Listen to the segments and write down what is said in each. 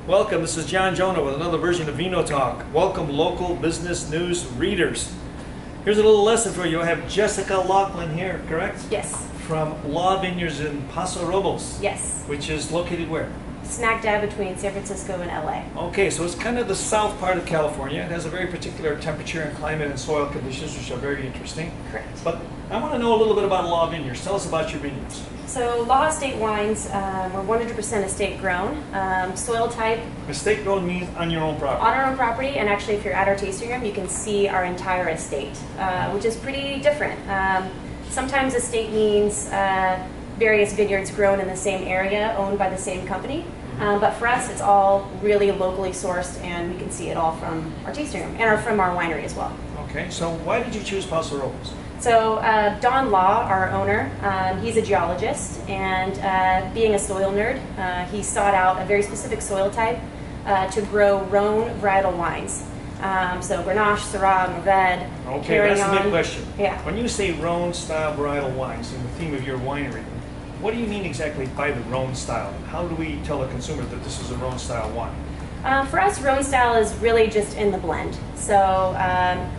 Welcome, this is Jonna with another version of Vino Talk. Welcome, local business news readers. Here's a little lesson for you. I have Jessica Locklin here, correct? Yes. From Law Vineyards in Paso Robles. Yes. Which is located where? Smack dab between San Francisco and LA. Okay, so it's kind of the south part of California. It has a very particular temperature and climate and soil conditions, which are very interesting. Correct. But I want to know a little bit about Law Vineyards. Tell us about your vineyards. So Law Estate wines were 100% estate grown. Soil type. Estate grown means on your own property. On our own property, and actually if you're at our tasting room, you can see our entire estate, which is pretty different. Sometimes estate means various vineyards grown in the same area, owned by the same company. But for us, it's all really locally sourced, and we can see it all from our tasting room and from our winery as well. Okay, so why did you choose Paso Robles? So Don Law, our owner, he's a geologist, and being a soil nerd, he sought out a very specific soil type to grow Rhone varietal wines. So Grenache, Syrah, Mourvèdre, Okay, that's a big question. Yeah. When you say Rhone style varietal wines in the theme of your winery, what do you mean exactly by the Rhone style? How do we tell a consumer that this is a Rhone style wine? For us, Rhone style is really just in the blend. So I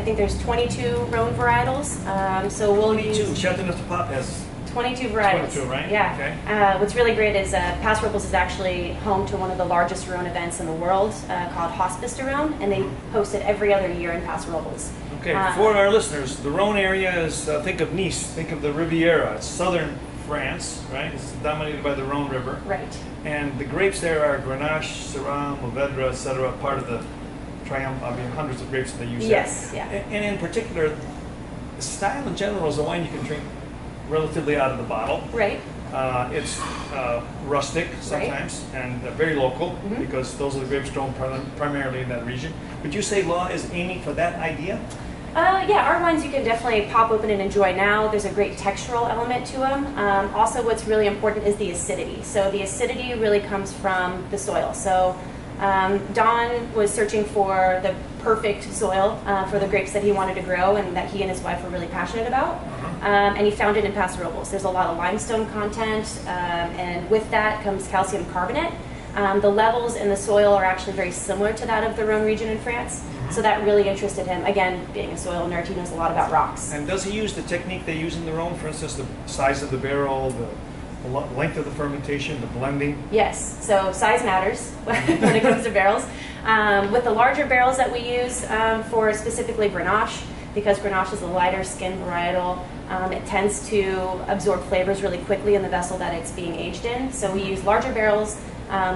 think there's 22 Rhone varietals. So we'll 22. use Chateauneuf du Pape has 22 varietals. 22, right? Yeah. Okay. What's really great is Paso Robles is actually home to one of the largest Rhone events in the world called Hospice de Rhone, and they host it every other year in Paso Robles. Okay, for our listeners, the Rhone area is, think of Nice, think of the Riviera. It's southern France, right? It's dominated by the Rhone River. Right. And the grapes there are Grenache, Syrah, Mourvèdre, etc., part of the triumph. I mean, hundreds of grapes that they use there. Yes, yeah. And in particular, the style in general is a wine you can drink relatively out of the bottle. Right. It's rustic sometimes, and very local, because those are the grapes grown primarily in that region. Would you say Law is aiming for that idea? Yeah, our wines you can definitely pop open and enjoy now. There's a great textural element to them. Also, what's really important is the acidity. So the acidity really comes from the soil. So Don was searching for the perfect soil for the grapes that he wanted to grow and that he and his wife were really passionate about. And he found it in Paso Robles. There's a lot of limestone content, and with that comes calcium carbonate. The levels in the soil are actually very similar to that of the Rhone region in France. So that really interested him. Again, being a soil nerd, he knows a lot about rocks. And does he use the technique they use in the Rhone, for instance, the size of the barrel, the length of the fermentation, the blending? Yes, so size matters when it comes to barrels. With the larger barrels that we use for specifically Grenache, because Grenache is a lighter skin varietal, it tends to absorb flavors really quickly in the vessel that it's being aged in. So we use larger barrels,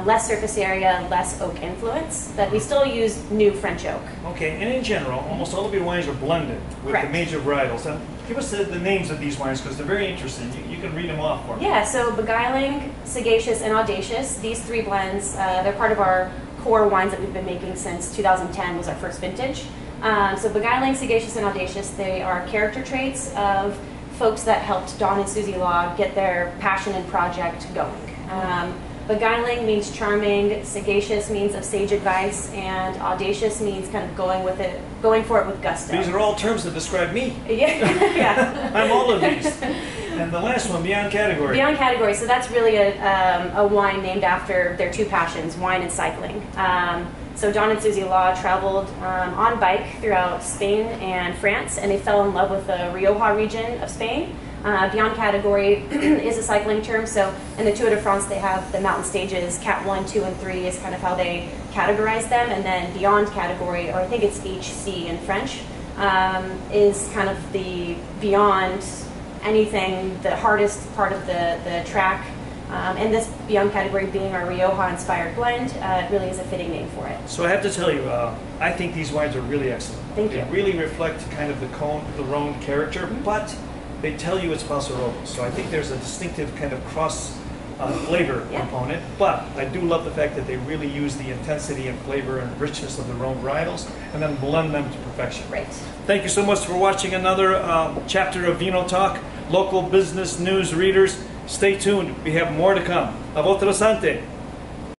less surface area, less oak influence, but we still use new French oak. Okay, and in general, almost all of your wines are blended with Correct. the major varietals. And give us the names of these wines, because they're very interesting. You can read them off for me. Yeah, so Beguiling, Sagacious, and Audacious, these three blends, they're part of our core wines that we've been making since 2010 was our first vintage. So Beguiling, Sagacious, and Audacious, they are character traits of folks that helped Don and Susie Law get their passion and project going. Beguiling means charming, sagacious means of sage advice, and audacious means kind of going for it with gusto. These are all terms that describe me. Yeah. I'm all of these. And the last one, Beyond Category. Beyond Category, so that's really a wine named after their two passions, wine and cycling. So Don and Susie Law traveled on bike throughout Spain and France, and they fell in love with the Rioja region of Spain. Beyond Category is a cycling term, so in the Tour de France they have the mountain stages, Cat 1, 2, and 3 is kind of how they categorize them, and then Beyond Category, or I think it's HC in French, is kind of the beyond anything, the hardest part of the track. And this Beyond Category being our Rioja-inspired blend, really is a fitting name for it. So I have to tell you, I think these wines are really excellent. Thank you. They really reflect kind of the Rhone character, but they tell you it's Paso Robles. So I think there's a distinctive kind of cross flavor component, but I do love the fact that they really use the intensity and flavor and richness of the Rhone varietals and then blend them to perfection. Right. Thank you so much for watching another chapter of Vino Talk. Local business news readers, stay tuned. We have more to come. A votre sante.